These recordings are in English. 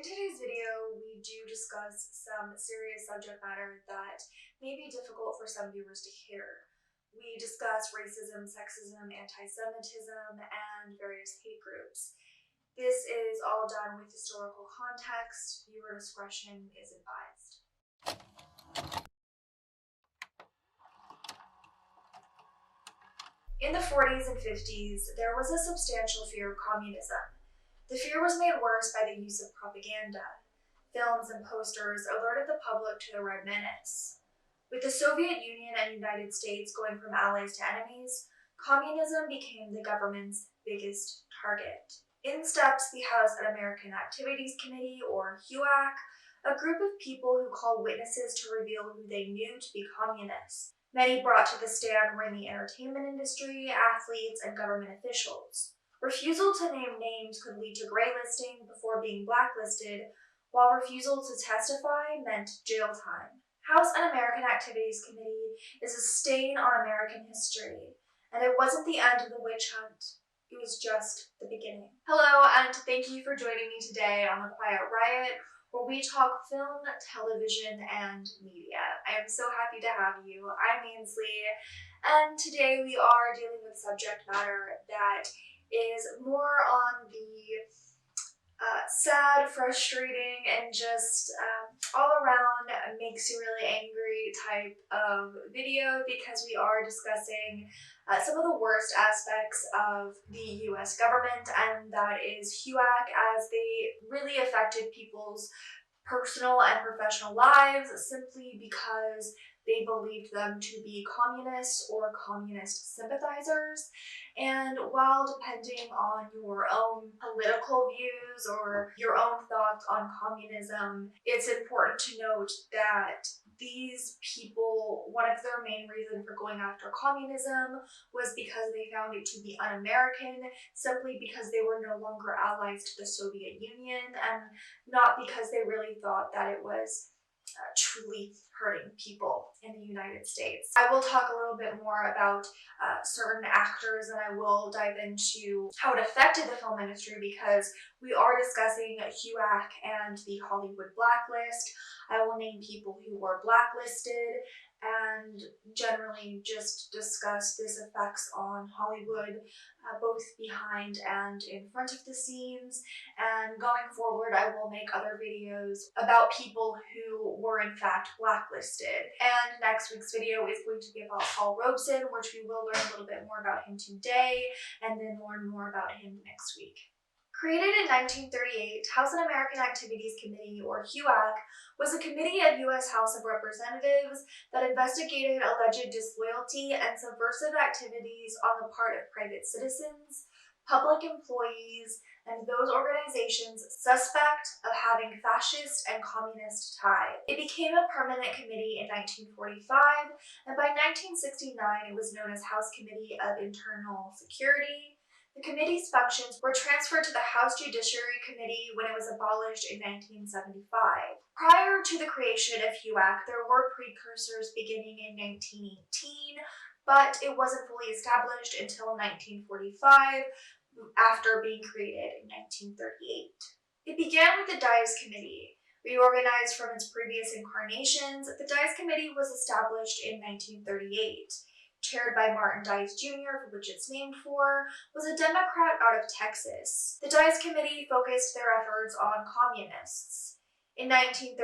In today's video, we do discuss some serious subject matter that may be difficult for some viewers to hear. We discuss racism, sexism, anti-Semitism, and various hate groups. This is all done with historical context. Viewer discretion is advised. In the 40s and 50s, there was a substantial fear of communism. The fear was made worse by the use of propaganda. Films and posters alerted the public to the Red Menace. With the Soviet Union and United States going from allies to enemies, communism became the government's biggest target. In steps the House Un-American Activities Committee, or HUAC, a group of people who called witnesses to reveal who they knew to be communists. Many brought to the stand were in the entertainment industry, athletes, and government officials. Refusal to name names could lead to graylisting before being blacklisted, while refusal to testify meant jail time. House Un-American Activities Committee is a stain on American history, and it wasn't the end of the witch hunt. It was just the beginning. Hello, and thank you for joining me today on the Quiet Riot, where we talk film, television, and media. I am so happy to have you. I'm Ainsley, and today we are dealing with subject matter that is more on the sad, frustrating, and just all around makes you really angry type of video, because we are discussing some of the worst aspects of the US government, and that is HUAC, as they really affected people's personal and professional lives simply because they believed them to be communists or communist sympathizers. And while depending on your own political views or your own thoughts on communism, it's important to note that these people, one of their main reasons for going after communism was because they found it to be un-American, simply because they were no longer allies to the Soviet Union, and not because they really thought that it was truly hurting people in the United States. I will talk a little bit more about certain actors, and I will dive into how it affected the film industry, because we are discussing HUAC and the Hollywood Blacklist. I will name people who were blacklisted and generally just discuss this effects on Hollywood, both behind and in front of the scenes. And going forward, I will make other videos about people who were in fact blacklisted. And next week's video is going to be about Paul Robeson, which we will learn a little bit more about him today, and then learn more about him next week. Created in 1938, House Un-American Activities Committee, or HUAC, was a committee of U.S. House of Representatives that investigated alleged disloyalty and subversive activities on the part of private citizens, public employees, and those organizations suspect of having fascist and communist ties. It became a permanent committee in 1945, and by 1969 it was known as House Committee of Internal Security. The committee's functions were transferred to the House Judiciary Committee when it was abolished in 1975. Prior to the creation of HUAC, there were precursors beginning in 1918, but it wasn't fully established until 1945, after being created in 1938. It began with the Dies Committee. Reorganized from its previous incarnations, the Dies Committee was established in 1938. Chaired by Martin Dies Jr., which it's named for, was a Democrat out of Texas. The Dies Committee focused their efforts on communists. In 1938,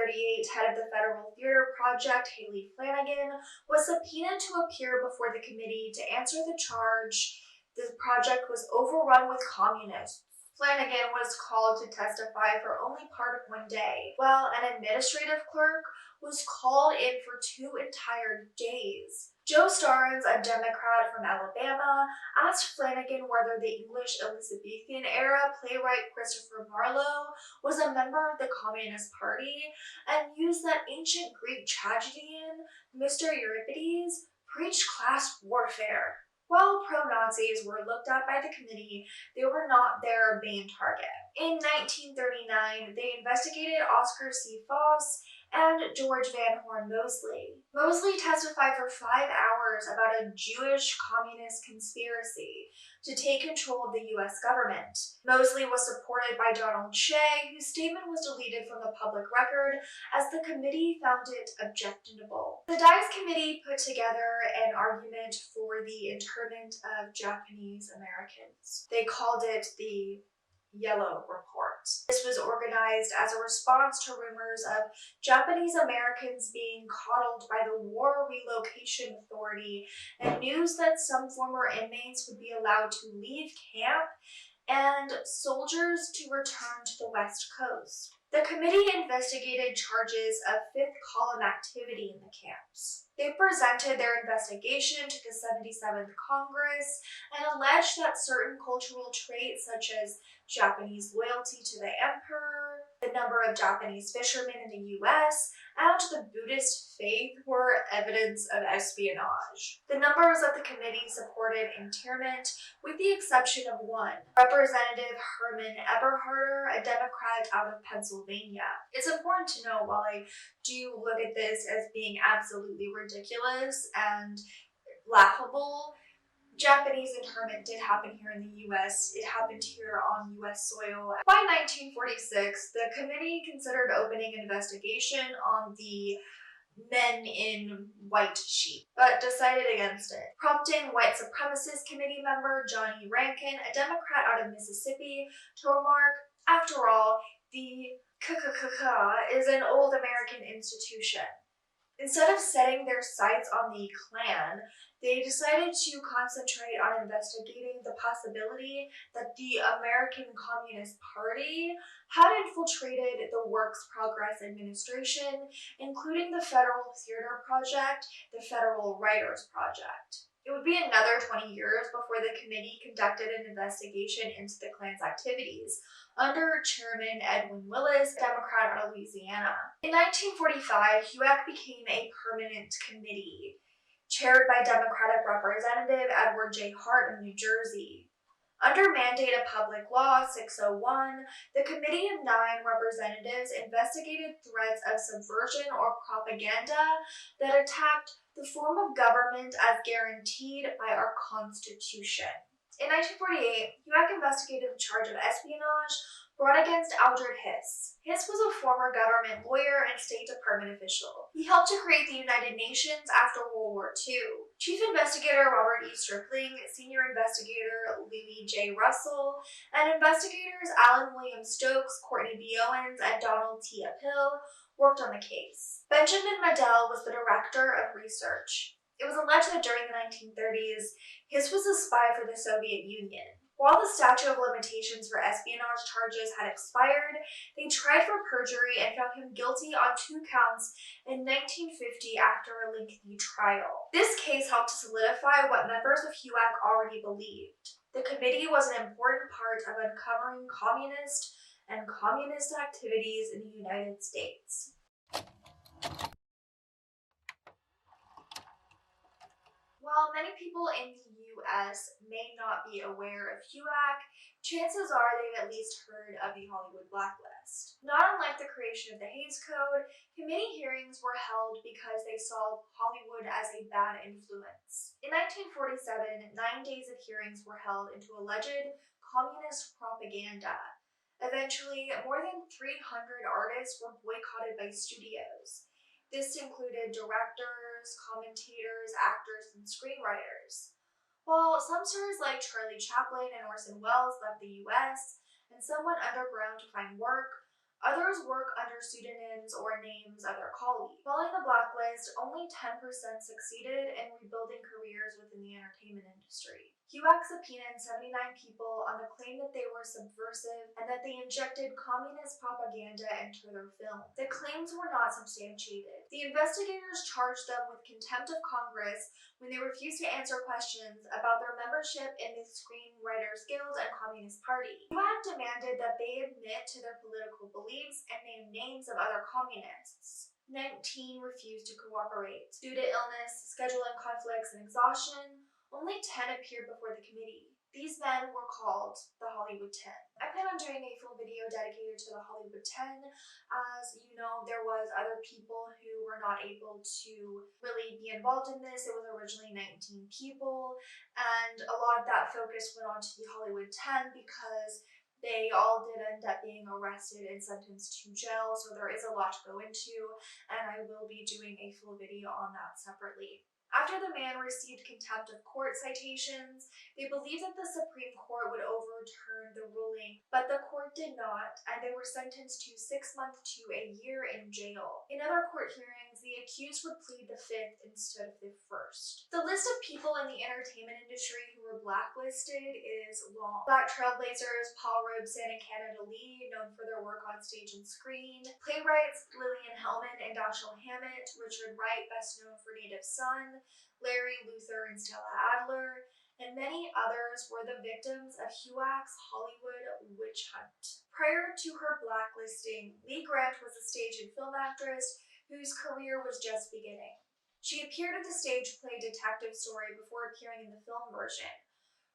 head of the Federal Theater Project, Haley Flanagan, was subpoenaed to appear before the committee to answer the charge the project was overrun with communists. Flanagan was called to testify for only part of one day, while an administrative clerk was called in for 2 entire days. Joe Starnes, a Democrat from Alabama, asked Flanagan whether the English Elizabethan-era playwright Christopher Marlowe was a member of the Communist Party, and used that ancient Greek tragedian, Mr. Euripides, preached class warfare. While pro-Nazis were looked at by the committee, they were not their main target. In 1939, they investigated Oscar C. Foss and George Van Horn Mosley. Mosley testified for 5 hours about a Jewish communist conspiracy to take control of the U.S. government. Mosley was supported by Donald Shea, whose statement was deleted from the public record as the committee found it objectionable. The Dice Committee put together an argument for the internment of Japanese Americans. They called it the Yellow Report. This was organized as a response to rumors of Japanese Americans being coddled by the War Relocation Authority and news that some former inmates would be allowed to leave camp and soldiers to return to the West Coast. The committee investigated charges of fifth column activity in the camps. They presented their investigation to the 77th Congress and alleged that certain cultural traits such as Japanese loyalty to the emperor, the number of Japanese fishermen in the U.S., and the Buddhist faith were evidence of espionage. The members of the committee supported internment with the exception of one, Representative Herman Eberharder, a Democrat out of Pennsylvania. It's important to note, while I do look at this as being absolutely ridiculous and laughable, Japanese internment did happen here in the U.S. It happened here on U.S. soil. By 1946, the committee considered opening an investigation on the men in white sheep, but decided against it, prompting white supremacist committee member Johnny Rankin, a Democrat out of Mississippi, to remark, "After all, the KKK is an old American institution." Instead of setting their sights on the Klan, they decided to concentrate on investigating the possibility that the American Communist Party had infiltrated the Works Progress Administration, including the Federal Theater Project, the Federal Writers Project. It would be another 20 years before the committee conducted an investigation into the Klan's activities, under Chairman Edwin Willis, a Democrat out of Louisiana. In 1945, HUAC became a permanent committee, chaired by Democratic Representative Edward J. Hart of New Jersey. Under mandate of Public Law 601, the Committee of 9 representatives investigated threats of subversion or propaganda that attacked the form of government as guaranteed by our Constitution. In 1948, HUAC investigated the charge of espionage brought against Aldred Hiss. Hiss was a former government lawyer and State Department official. He helped to create the United Nations after World War II. Chief Investigator Robert E. Stripling, Senior Investigator Louis J. Russell, and investigators Alan William Stokes, Courtney B. Owens, and Donald T. Appill worked on the case. Benjamin Medell was the director of research. It was alleged that during the 1930s, Hiss was a spy for the Soviet Union. While the statute of limitations for espionage charges had expired, they tried for perjury and found him guilty on 2 counts in 1950 after a lengthy trial. This case helped to solidify what members of HUAC already believed. The committee was an important part of uncovering communist activities in the United States. While many people in the U.S. may not be aware of HUAC, chances are they've at least heard of the Hollywood Blacklist. Not unlike the creation of the Hays Code, committee hearings were held because they saw Hollywood as a bad influence. In 1947, 9 days of hearings were held into alleged communist propaganda. Eventually, more than 300 artists were boycotted by studios. This included directors, commentators, actors, and screenwriters. While some stars like Charlie Chaplin and Orson Welles left the U.S. and some went underground to find work, others work under pseudonyms or names of their colleagues. Following the blacklist, only 10% succeeded in rebuilding careers within the entertainment industry. HUAC subpoenaed 79 people on the claim that they were subversive and that they injected communist propaganda into their film. The claims were not substantiated. The investigators charged them with contempt of Congress when they refused to answer questions about their membership in the Screenwriters Guild and Communist Party. HUAC demanded that they admit to their political beliefs and name names of other communists. 19 refused to cooperate. Due to illness, scheduling conflicts, and exhaustion, only 10 appeared before the committee. These men were called the Hollywood 10. I plan on doing a full video dedicated to the Hollywood 10. As you know, there was other people who were not able to really be involved in this. It was originally 19 people, and a lot of that focus went on to the Hollywood 10 because they all did end up being arrested and sentenced to jail, so there is a lot to go into, and I will be doing a full video on that separately. After the man received contempt of court citations, they believed that the Supreme Court would overturn the ruling, but the court did not, and they were sentenced to 6 months to a year in jail. In other court hearings, the accused would plead the fifth instead of the first. The list of people in the entertainment industry who were blacklisted is long. Black trailblazers Paul Robeson and Canada Lee, known for their work on stage and screen. Playwrights Lillian Hellman and Dashiell Hammett. Richard Wright, best known for Native Son. Larry Luther and Stella Adler, and many others were the victims of HUAC's Hollywood witch hunt. Prior to her blacklisting, Lee Grant was a stage and film actress whose career was just beginning. She appeared in the stage play Detective Story before appearing in the film version.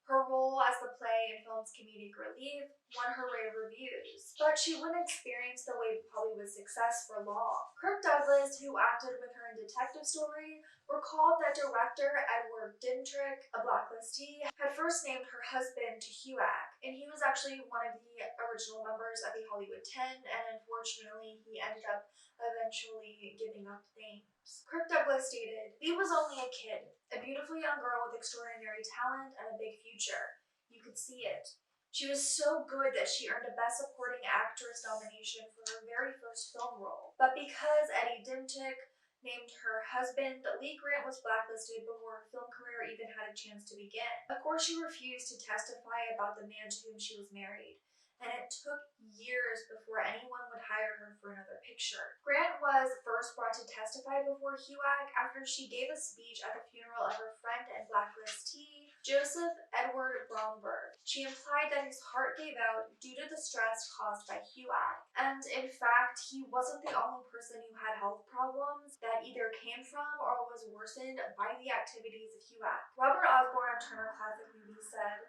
Her role as the play and film's comedic relief won her rave reviews, but she wouldn't experience the wave of Hollywood success for long. Kirk Douglas, who acted with her in Detective Story, recalled that director Edward Dintrick, a blacklistee, had first named her husband to HUAC, and he was actually one of the original members of the Hollywood 10, and unfortunately he ended up eventually giving up names. Kirk Douglas stated, "Lee was only a kid, a beautiful young girl with extraordinary talent and a big future. You could see it. She was so good that she earned a Best Supporting Actress nomination for her very first film role. But because Eddie Dintrick named her husband, Lee Grant was blacklisted before her film career even had a chance to begin. Of course, she refused to testify about the man to whom she was married, and it took years before anyone would hire her for another picture. Grant was first brought to testify before HUAC after she gave a speech at the funeral of her friend and blacklistee, Joseph Edward Bromberg. She implied that his heart gave out due to the stress caused by HUAC, and in fact, he wasn't the only person who had health problems that either came from or was worsened by the activities of HUAC. Robert Osborne of Turner Classic Movies said,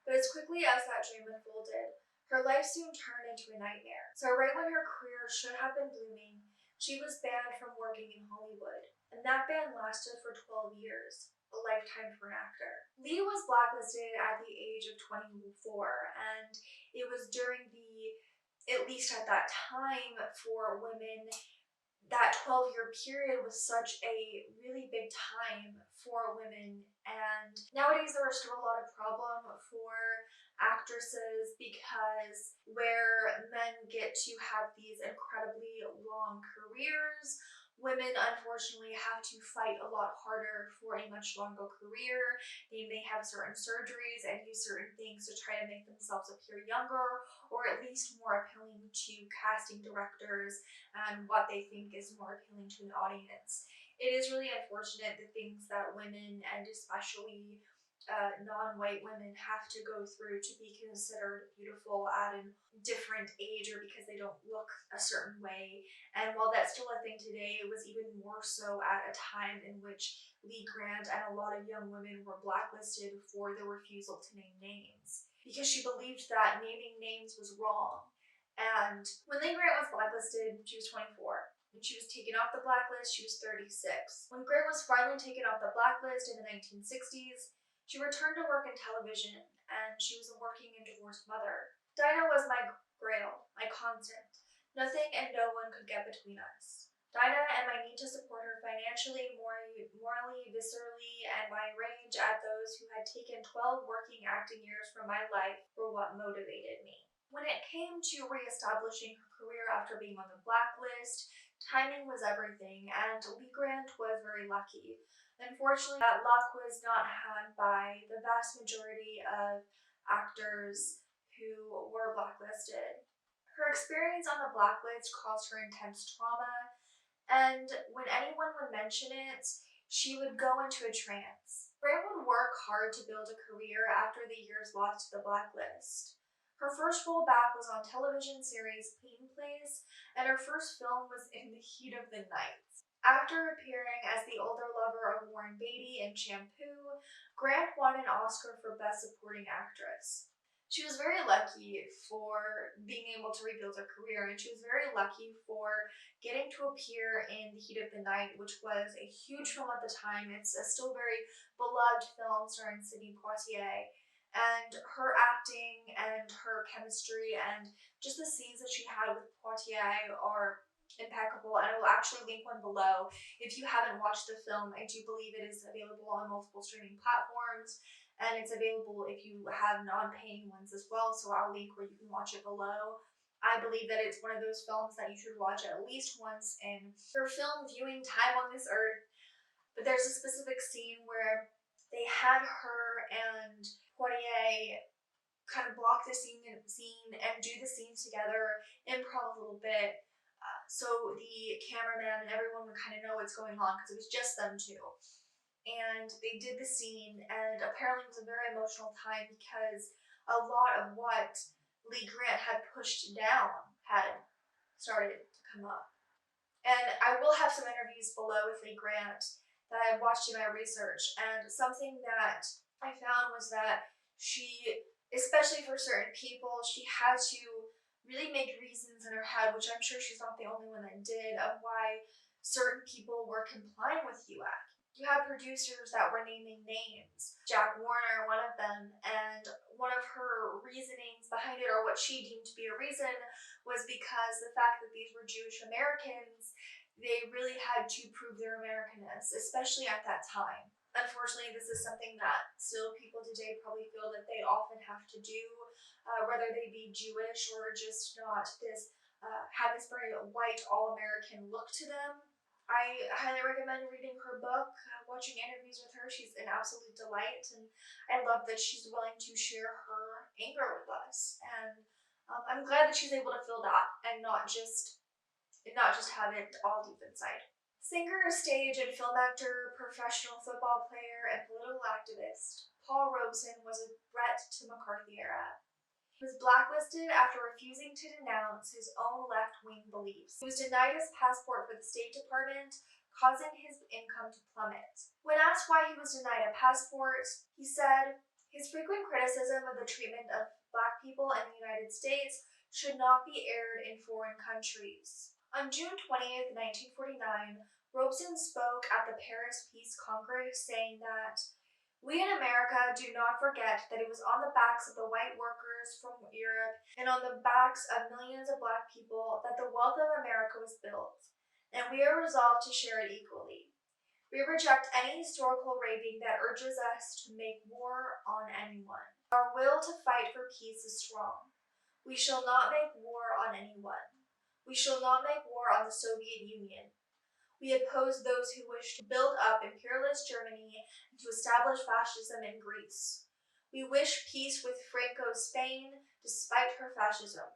"But as quickly as that dream unfolded, her life soon turned into a nightmare. So right when her career should have been blooming, she was banned from working in Hollywood, and that ban lasted for 12 years, a lifetime for an actor." Lee was blacklisted at the age of 24, and it was during at least at that time for women, that 12-year period was such a really big time for women, and nowadays there are still a lot of problem for actresses because where men get to have these incredibly long careers, women unfortunately have to fight a lot harder for a much longer career. They may have certain surgeries and use certain things to try to make themselves appear younger, or at least more appealing to casting directors and what they think is more appealing to an audience. It is really unfortunate the things that women, and especially non-white women, have to go through to be considered beautiful at a different age, or because they don't look a certain way. And while that's still a thing today, it was even more so at a time in which Lee Grant and a lot of young women were blacklisted for their refusal to name names, because she believed that naming names was wrong. And when Lee Grant was blacklisted, she was 24. When she was taken off the blacklist, she was 36. When Grant was finally taken off the blacklist in the 1960s, she returned to work in television, and she was a working and divorced mother. "Dinah was my grail, my constant. Nothing and no one could get between us. Dinah and my need to support her financially, morally, viscerally, and my rage at those who had taken 12 working acting years from my life were what motivated me." When it came to reestablishing her career after being on the blacklist, timing was everything, and Lee Grant was very lucky. Unfortunately, that luck was not had by the vast majority of actors who were blacklisted. Her experience on the blacklist caused her intense trauma, and when anyone would mention it, she would go into a trance. Grant would work hard to build a career after the years lost to the blacklist. Her first role back was on television series Peyton Place, and her first film was In the Heat of the Night. After appearing as the older lover of Warren Beatty in Shampoo, Grant won an Oscar for Best Supporting Actress. She was very lucky for being able to rebuild her career, and she was very lucky for getting to appear in The Heat of the Night, which was a huge film at the time. It's a still very beloved film starring Sidney Poitier. And her acting and her chemistry and just the scenes that she had with Poitier are impeccable, and I will actually link one below. If you haven't watched the film, I do believe it is available on multiple streaming platforms, and it's available if you have non-paying ones as well, so I'll link where you can watch it below. I believe that it's one of those films that you should watch at least once in your film viewing time on this earth. But there's a specific scene where they had her and Poitier kind of block the scene and do the scenes together, improv a little bit, so the cameraman and everyone would kind of know what's going on because it was just them two. And they did the scene, and apparently it was a very emotional time because a lot of what Lee Grant had pushed down had started to come up. And I will have some interviews below with Lee Grant that I watched in my research, and something that I found was that she, especially for certain people, she had to really make reasons in her head, which I'm sure she's not the only one that did, of why certain people were complying with UAC. You had producers that were naming names, Jack Warner, one of them, and one of her reasonings behind it, or what she deemed to be a reason, was because the fact that these were Jewish Americans, they really had to prove their Americanness, especially at that time. Unfortunately, this is something that still people today probably feel that they often have to do, whether they be Jewish or just not have this very white, all-American look to them. I highly recommend reading her book, watching interviews with her. She's an absolute delight, and I love that she's willing to share her anger with us. And I'm glad that she's able to feel that and not just have it all deep inside. Singer, stage and film actor, professional football player, and political activist, Paul Robeson was a threat to McCarthy era. He was blacklisted after refusing to denounce his own left-wing beliefs. He was denied his passport for the State Department, causing his income to plummet. When asked why he was denied a passport, he said, "His frequent criticism of the treatment of Black people in the United States should not be aired in foreign countries." On June 20th, 1949, Robeson spoke at the Paris Peace Congress saying that "We in America do not forget that it was on the backs of the white workers from Europe and on the backs of millions of Black people that the wealth of America was built, and we are resolved to share it equally. We reject any historical raving that urges us to make war on anyone. Our will to fight for peace is strong. We shall not make war on anyone. We shall not make war on the Soviet Union. We oppose those who wish to build up imperialist Germany and to establish fascism in Greece. We wish peace with Franco's Spain despite her fascism.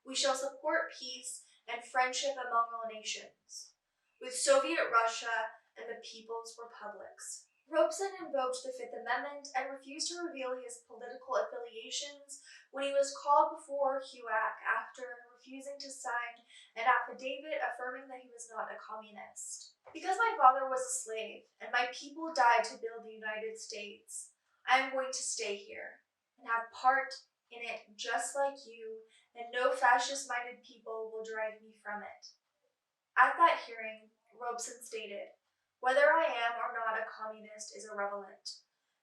We shall support peace and friendship among all nations, with Soviet Russia and the People's Republics." Robeson invoked the Fifth Amendment and refused to reveal his political affiliations when he was called before HUAC after refusing to sign an affidavit affirming that he was not a communist. "Because my father was a slave and my people died to build the United States, I am going to stay here and have part in it just like you, and no fascist-minded people will drive me from it." At that hearing, Robeson stated, "Whether I am or not a communist is irrelevant.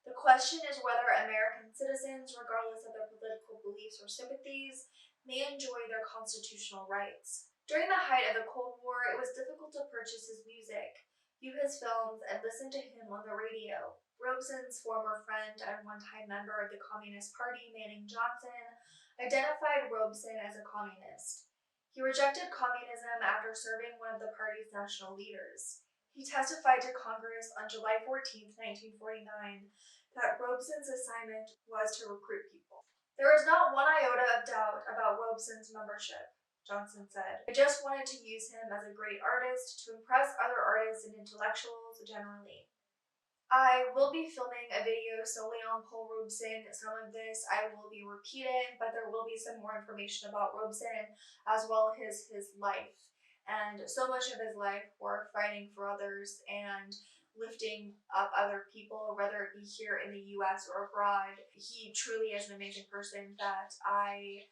The question is whether American citizens, regardless of their political beliefs or sympathies, may enjoy their constitutional rights." During the height of the Cold War, it was difficult to purchase his music, view his films, and listen to him on the radio. Robeson's former friend and one-time member of the Communist Party, Manning Johnson, identified Robeson as a communist. He rejected communism after serving one of the party's national leaders. He testified to Congress on July 14, 1949, that Robeson's assignment was to recruit people. "There is not one iota of doubt about Robeson's membership," Johnson said. "I just wanted to use him as a great artist to impress other artists and intellectuals generally." I will be filming a video solely on Paul Robeson. Some of this I will be repeating, but there will be some more information about Robeson as well as his life. and so much of his life for fighting for others and lifting up other people, whether it be here in the US or abroad. He truly is an amazing person that I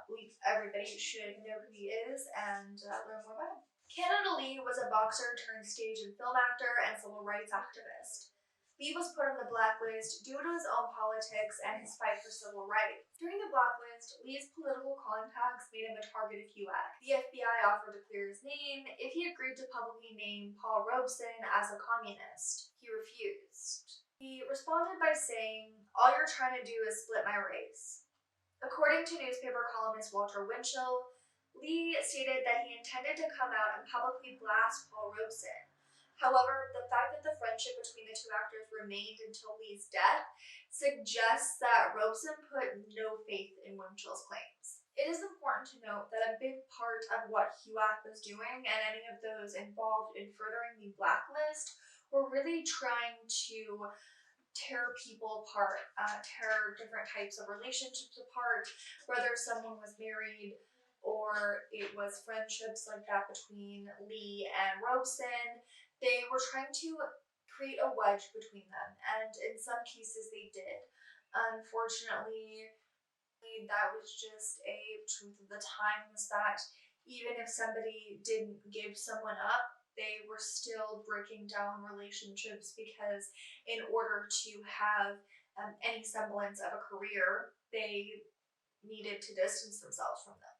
believe everybody should know who he is and learn more about him. Canada Lee was a boxer turned stage and film actor and civil rights activist. Lee was put on the blacklist due to his own politics and his fight for civil rights. During the blacklist, Lee's political contacts made him a target of HUAC. The FBI offered to clear his name if he agreed to publicly name Paul Robeson as a communist. He refused. He responded by saying, "All you're trying to do is split my race." According to newspaper columnist Walter Winchell, Lee stated that he intended to come out and publicly blast Paul Robeson. However, the fact that the friendship between the two actors remained until Lee's death suggests that Robeson put no faith in Winchell's claims. It is important to note that a big part of what HUAC was doing, and any of those involved in furthering the blacklist, were really trying to tear people apart, tear different types of relationships apart, whether someone was married or it was friendships like that between Lee and Robeson. They were trying to create a wedge between them, and in some cases they did. Unfortunately, that was just a truth of the times that even if somebody didn't give someone up, they were still breaking down relationships because in order to have any semblance of a career, they needed to distance themselves from them.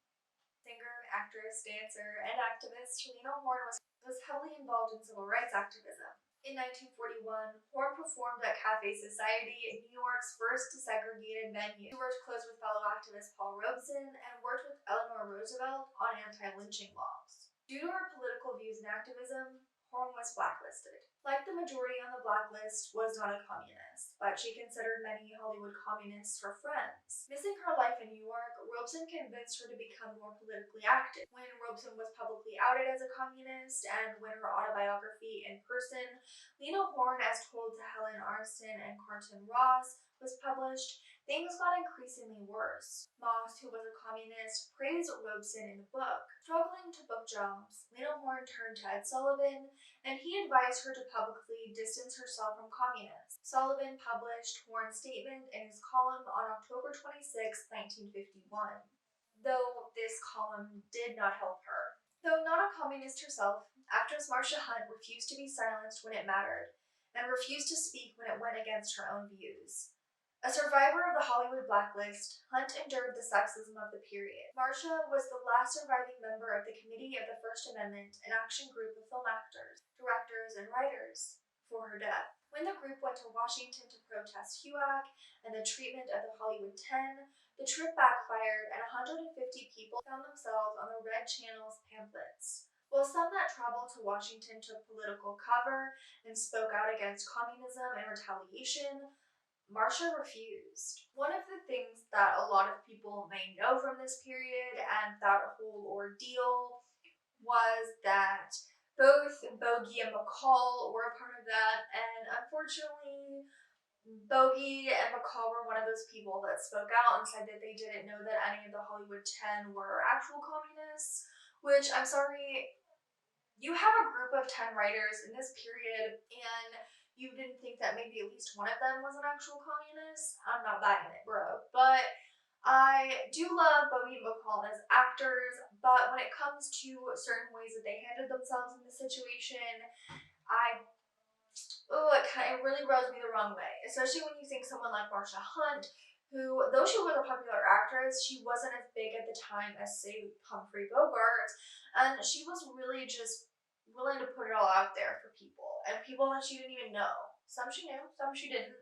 Singer, actress, dancer, and activist Lena Horne was heavily involved in civil rights activism. In 1941, Horne performed at Cafe Society, New York's first desegregated venue. She worked close with fellow activist Paul Robeson and worked with Eleanor Roosevelt on anti-lynching laws. Due to her political views and activism, Horne was blacklisted. Like the majority on the blacklist, was not a communist, but she considered many Hollywood communists her friends. Missing her life in New York, Robeson convinced her to become more politically active. When Robeson was publicly outed as a communist and when her autobiography In Person, Lena Horne, as told to Helen Arnsten and Carlton Ross, was published, things got increasingly worse. Moss, who was a communist, praised Robeson in the book. Struggling to book jobs, Lena Horne turned to Ed Sullivan, and he advised her to publicly distance herself from communists. Sullivan published Horne's statement in his column on October 26, 1951. Though this column did not help her. Though not a communist herself, actress Marsha Hunt refused to be silenced when it mattered, and refused to speak when it went against her own views. A survivor of the Hollywood blacklist, Hunt endured the sexism of the period. Marsha was the last surviving member of the Committee of the First Amendment, an action group of film actors, directors, and writers, for her death. When the group went to Washington to protest HUAC and the treatment of the Hollywood 10, the trip backfired and 150 people found themselves on the Red Channel's pamphlets. While some that traveled to Washington took political cover and spoke out against communism and retaliation, Marsha refused. One of the things that a lot of people may know from this period and that whole ordeal was that both Bogey and McCall were a part of that, and unfortunately, Bogey and McCall were one of those people that spoke out and said that they didn't know that any of the Hollywood 10 were actual communists, which I'm sorry, you have a group of 10 writers in this period and you didn't think that maybe at least one of them was an actual communist? I'm not buying it, bro. But I do love Bogey and McCall as actors, but when it comes to certain ways that they handled themselves in the situation, it really rubs me the wrong way. Especially when you think someone like Marsha Hunt, who, though she was a popular actress, she wasn't as big at the time as, say, Humphrey Bogart, and she was really just willing to put it all out there for people, and people that she didn't even know. Some she knew, some she didn't,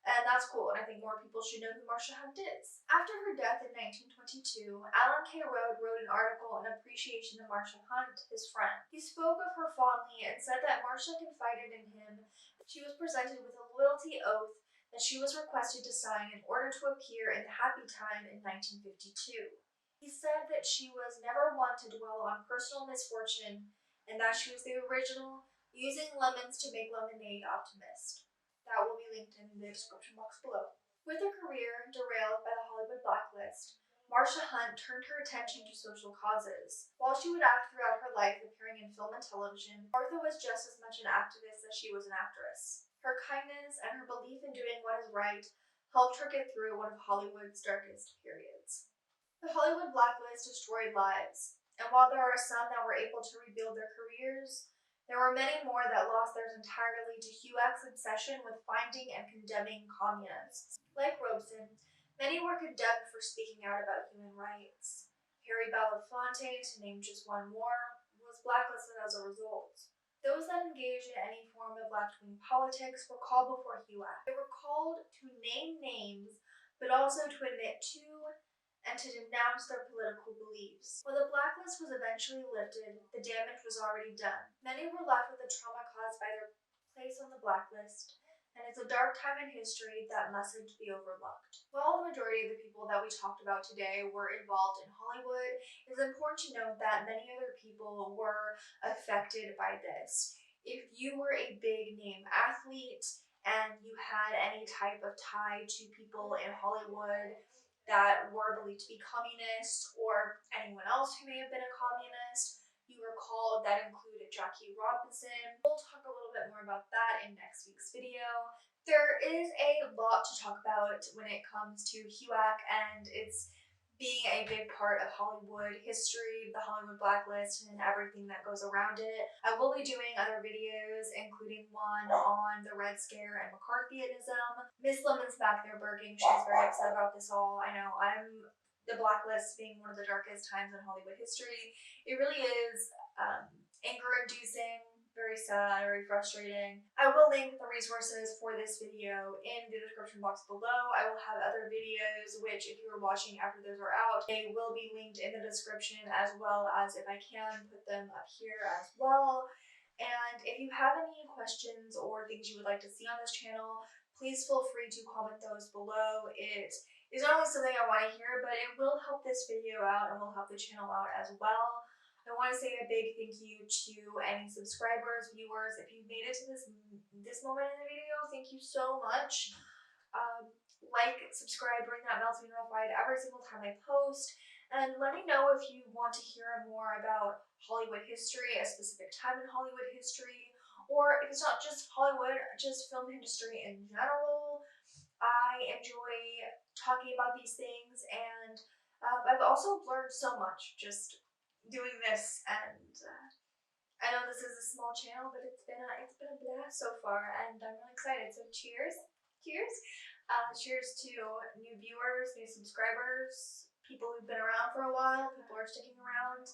and that's cool, and I think more people should know who Marsha Hunt is. After her death in 1922, Alan K. Rode wrote an article in appreciation of Marsha Hunt, his friend. He spoke of her fondly and said that Marsha confided in him that she was presented with a loyalty oath that she was requested to sign in order to appear in the Happy Time in 1952. He said that she was never one to dwell on personal misfortune and that she was the original using lemons to make lemonade optimist. That will be linked in the description box below. With her career derailed by the Hollywood blacklist, Marsha Hunt turned her attention to social causes. While she would act throughout her life appearing in film and television, Martha was just as much an activist as she was an actress. Her kindness and her belief in doing what is right helped her get through one of Hollywood's darkest periods. The Hollywood blacklist destroyed lives, and while there are some that were able to rebuild their careers, there were many more that lost theirs entirely to HUAC's obsession with finding and condemning communists. Like Robeson, many were condemned for speaking out about human rights. Harry Belafonte, to name just one more, was blacklisted as a result. Those that engaged in any form of left-wing politics were called before HUAC. They were called to name names, but also to admit to and to denounce their political beliefs. When the blacklist was eventually lifted, the damage was already done. Many were left with the trauma caused by their place on the blacklist, and it's a dark time in history that mustn't be overlooked. While the majority of the people that we talked about today were involved in Hollywood, it's important to note that many other people were affected by this. If you were a big name athlete and you had any type of tie to people in Hollywood that were believed to be communist, or anyone else who may have been a communist, you were called, that included Jackie Robinson. We'll talk a little bit more about that in next week's video. There is a lot to talk about when it comes to HUAC and its being a big part of Hollywood history, the Hollywood blacklist, and everything that goes around it. I will be doing other videos, including one on the Red Scare and McCarthyism. Miss Lemon's back there barking. She's very upset about this all. I know, the blacklist being one of the darkest times in Hollywood history. It really is anger-inducing, very sad, very frustrating. I will link the resources for this video in the description box below. I will have other videos, which if you are watching after those are out, they will be linked in the description, as well as, if I can, put them up here as well. And if you have any questions or things you would like to see on this channel, please feel free to comment those below. It is not only something I want to hear, but it will help this video out and will help the channel out as well. I want to say a big thank you to any subscribers, viewers. If you've made it to this moment in the video, thank you so much. Like, subscribe, ring that bell to be notified every single time I post. And let me know if you want to hear more about Hollywood history, a specific time in Hollywood history, or if it's not just Hollywood, just film industry in general. I enjoy talking about these things, and I've also learned so much just doing this, and I know this is a small channel, but it's been a blast so far, and I'm really excited. So cheers, cheers, cheers to new viewers, new subscribers, people who've been around for a while, people who are sticking around.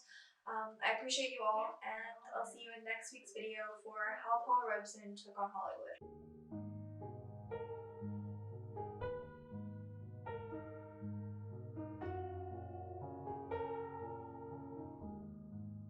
I appreciate you all, and I'll see you in next week's video for how Paul Robeson took on Hollywood.